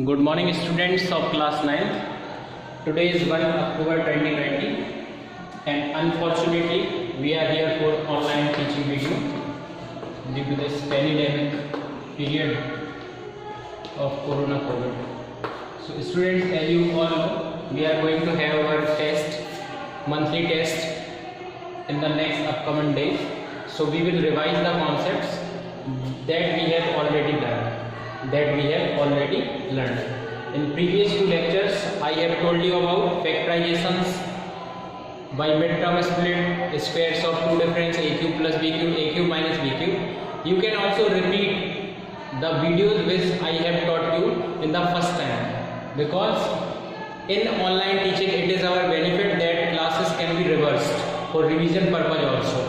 Good morning students of class 9. Today is 1 October 2020 and unfortunately we are here for online teaching video due to this pandemic period of Corona COVID. So students, as you all know, we are going to have our monthly test in the next upcoming days. So we will revise the concepts that we have already learned. In previous two lectures, I have told you about factorizations by midterm split, squares of two difference a cube plus b cube, a cube minus b cube. You can also repeat the videos which I have taught you in the first time, because in online teaching it is our benefit that classes can be reversed for revision purpose also.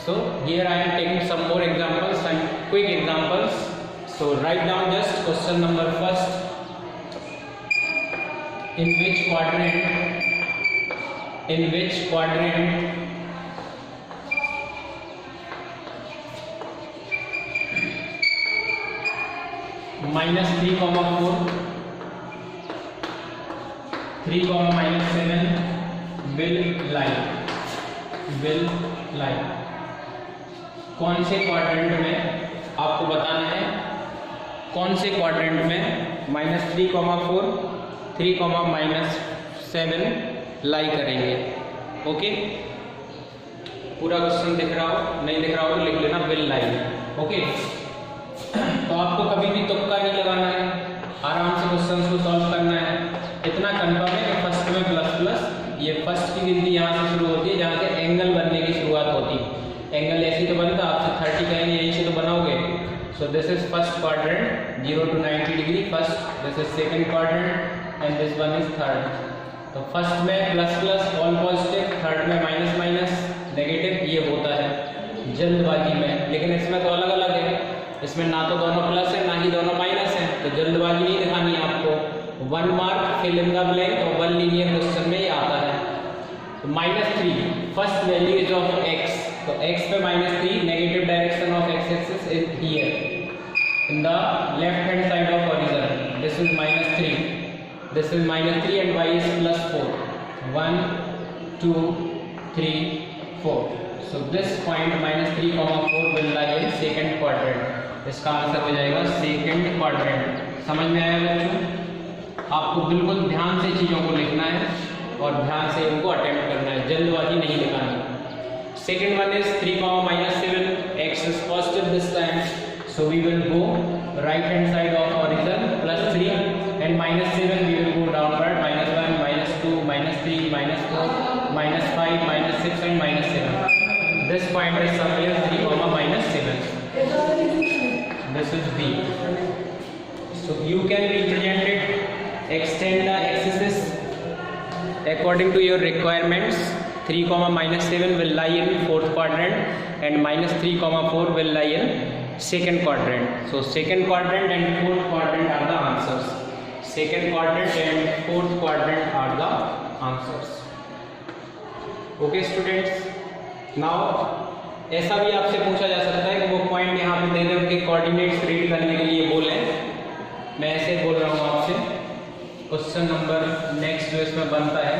So here I am taking some more examples, some quick examples. So write down just question number first. In which quadrant minus 3, 4, 3, minus 7 will lie? कौन से quadrant में आपको बताना है, कौन से quadrant में -3, 4, 3, minus 7 लाई करेंगे. ओके, पूरा क्वेश्चन दिख रहा हो, नहीं दिख रहा हो तो लिख लेना विल लाई. ओके, तो आपको कभी भी तुक्का नहीं लगाना है, आराम से क्वेश्चन को सॉल्व करना है. इतना कंफर्म है कि फर्स्ट में प्लस प्लस, ये फर्स्ट की गिनती यहाँ से शुरू होती है जहाँ से एंगल बनने की शुरुआत होती है. एंगल ऐसी तो बनता, आपसे 30 कहेंगे यहीं से तो बनाओगे. So this is first quadrant 0 to 90 degree first, this is second quadrant and this one is third. तो फर्स्ट में plus plus all positive, third में माइनस माइनस नेगेटिव. ये होता है जल्दबाजी में, लेकिन इसमें तो अलग अलग है. इसमें ना तो दोनों प्लस है ना ही दोनों माइनस है, तो जल्दबाजी नहीं दिखानी है आपको. 1 mark fill in the blank और 1 लीनियर क्वेश्चन में ये आता है. तो -3 first value is of x, तो x पे -3, negative direction of x axis is here in the left hand side of horizon. This is -3, this is -3 and y is +4. 1 2 3 4. So this point -3, 4 will lie in second quadrant. इसका answer हो जाएगा second quadrant. समझ में आया बच्चों? आपको बिल्कुल ध्यान से चीजों को लिखना है और ध्यान से इनको अटेम्प्ट करना है, जल्दबाजी नहीं दिखानी. Second one is 3, -7. X is positive this time. So we will go right hand side of horizon, +3 and -7 we will go downward, -1, -2, -3, -4, -5, -6 and -7. This point is somewhere 3, -7. This is B. So you can represent it, extend the axis according to your requirements. 3, -7 will lie in fourth quadrant and -3, 4 will lie in second quadrant. So second quadrant and fourth quadrant are the answers. Second quadrant and fourth quadrant are the answers. Okay students, now ऐसा भी आपसे पूछा जा सकता है कि वो point यहाँ पे दे दें, उनके कोऑर्डिनेट्स रीड करने के लिए बोले. मैं ऐसे बोल रहा हूँ आपसे. क्वेश्चन नंबर नेक्स्ट जो इसमें बनता है,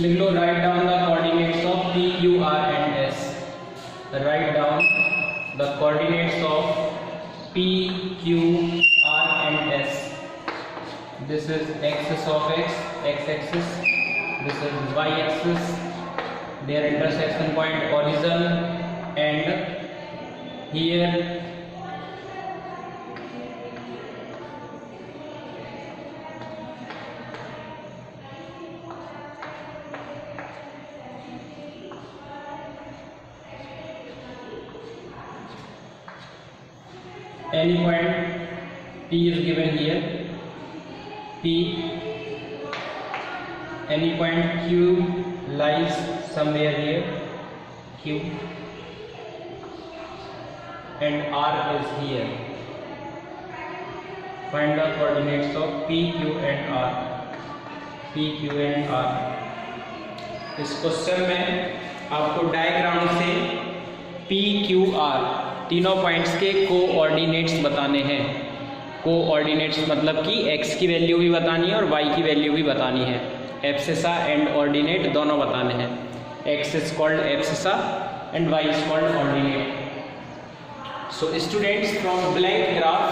लिख लो, write down the coordinates of P, Q, R and S. Write down the coordinates of P, Q, R and S. This is axis of x axis. This is y axis. Their intersection point horizon and here any point P is given here. P, any point Q lies somewhere here, Q, and R is here. Find the coordinates of P, Q and R. P, Q and R. इस question में आपको diagram से P Q R तीनों points के coordinates बताने हैं। Coordinates मतलब कि एक्स की वैल्यू भी बतानी है और वाई की वैल्यू भी बतानी है। एब्सिसा एंड ऑर्डिनेट दोनों बताने हैं। X is called abscissa and Y is called ordinate. So students, from blank graph,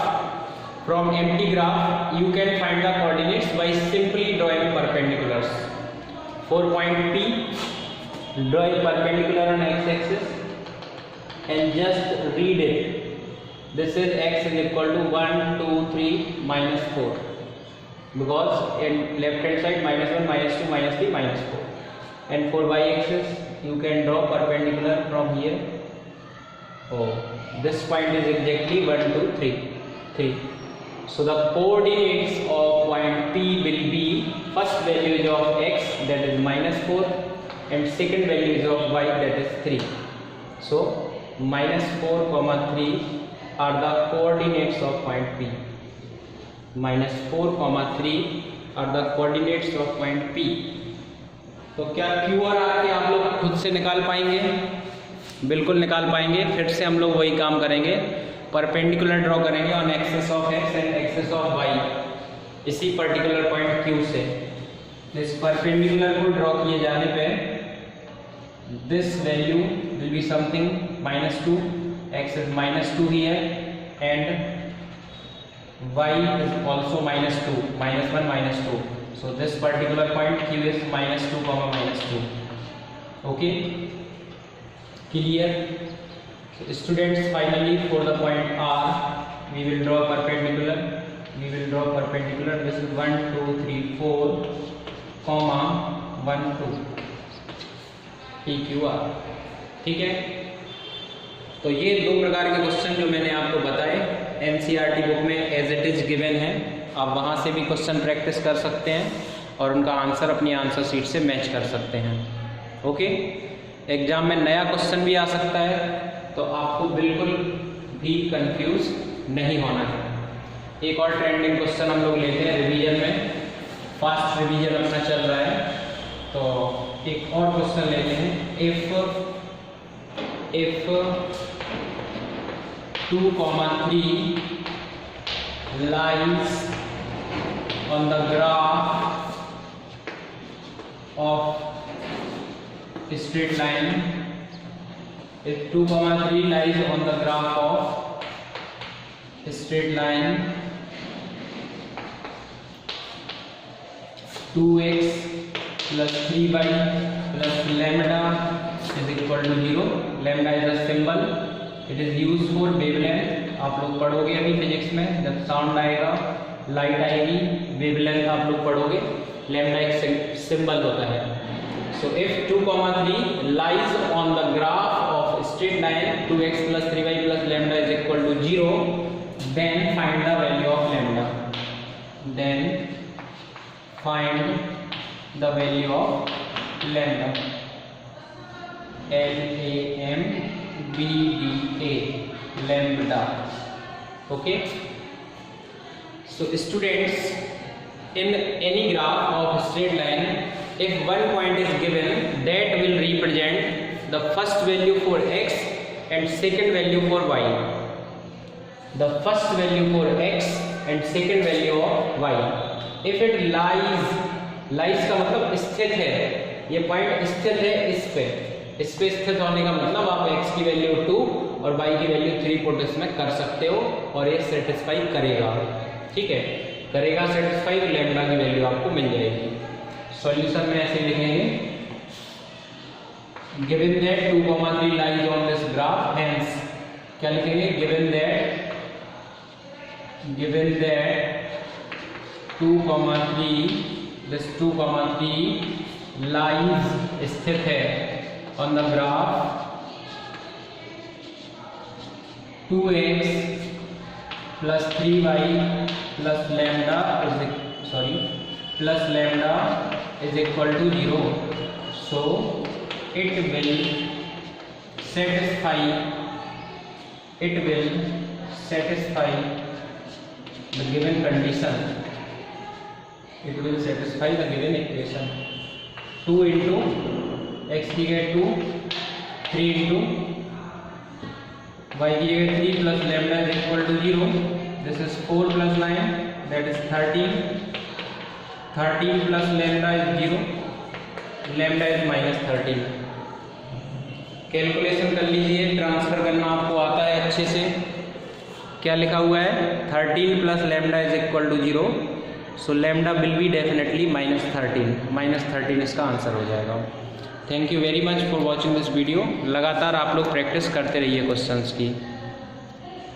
from empty graph you can find the coordinates by simply drawing perpendiculars. For point P, draw a perpendicular on x-axis and just read it. This is x is equal to 1 2 3 minus 4, because in left hand side minus 1 minus 2 minus 3 minus 4. And for y-axis you can draw perpendicular from here. Oh, this point is exactly 1 2 3. So the coordinates of point P will be, first value is of x, that is minus 4, and second value is of y, that is 3. So minus 4 comma 3 are the coordinates of point P. Minus 4 comma 3 are the coordinates of point P. तो क्या Q और R के आप लोग खुद से निकाल पाएंगे? बिल्कुल निकाल पाएंगे। फिर से हम लोग वही काम करेंगे, परपेंडिकुलर ड्रॉ करेंगे on axis of X and axis of Y, इसी पर्टिकुलर पॉइंट क्यू से। इस परपेंडिकुलर को ड्रॉ किए जाने पे this value will be something -2, X is -2 here and Y is also -2, -1 -2. So this particular point Q is -2, -2. Okay, clear? Students, finally for the point R we will draw perpendicular. This is 1 2 3 4 comma 1 2 PQR. ठीक है, तो ये दो प्रकार के question जो मैंने आपको बताए NCERT बुक में एज इट इज गिवन है। आप वहाँ से भी क्वेश्चन प्रैक्टिस कर सकते हैं और उनका आंसर अपनी आंसर शीट से मैच कर सकते हैं। ओके, एग्जाम में नया क्वेश्चन भी आ सकता है, तो आपको बिल्कुल भी कंफ्यूज नहीं होना है। एक और ट्रेंडिंग क्वेश्चन हम लोग लेते हैं रिवीजन में, फास्ट रिवीजन अपना चल रहा है, तो एक और क्वेश्चन लेते हैं। If 2,3 lines on the graph of straight line, if 2,3 lies on the graph of straight line, 2x plus 3y plus lambda is equal to 0. lambda is a symbol, it is used for wavelength. आप लोग पढ़ोगे अभी physics में, जब sound आएगा, light आएगी, wavelength आप लोग पढ़ोगे। लैम्डा एक सिंबल होता है। So if 2,3 lies on the graph of straight line 2x plus 3y plus lambda is equal to 0, then find the value of lambda. Then find the value of lambda. LAMBDA, lambda. Okay. So students, in any graph of straight line, if one point is given, that will represent the first value for x and second value for y. The first value for x and second value of y. If it lies का मतलब स्थित है, ये point स्थित है इस पे स्थित होने का मतलब आप x की वैल्यू 2 और y की वैल्यू 3 पुट इसमें कर सकते हो और ये सेटिस्फाई करेगा। ठीक है, करेगा सेटिस्फाई, तो लैम्डा की वैल्यू आपको मिल जाएगी। सॉल्यूशन में ऐसे लिखेंगे, given that 2,3 lies on this graph, hence क्या लिखेंगे, गिवन दैट 2,3 दिस 2,3 लाइज स्थित है on the graph 2x plus 3y plus lambda is equal to 0. So it will satisfy the given condition. It will satisfy the given equation. 2 into x की जगह 2, 3 into y की जगह 3 plus lambda is equal to 0, this is 4 plus 9 that is 13, 13 plus lambda is 0, lambda is -13। Calculation कर लीजिए, transfer करना आपको आता है अच्छे से। क्या लिखा हुआ है, 13 plus lambda is equal to 0, so lambda will be definitely -13 इसका आंसर हो जाएगा। Thank you very much for watching this video. लगातार आप लोग प्रैक्टिस करते रहिए क्वेश्चंस की।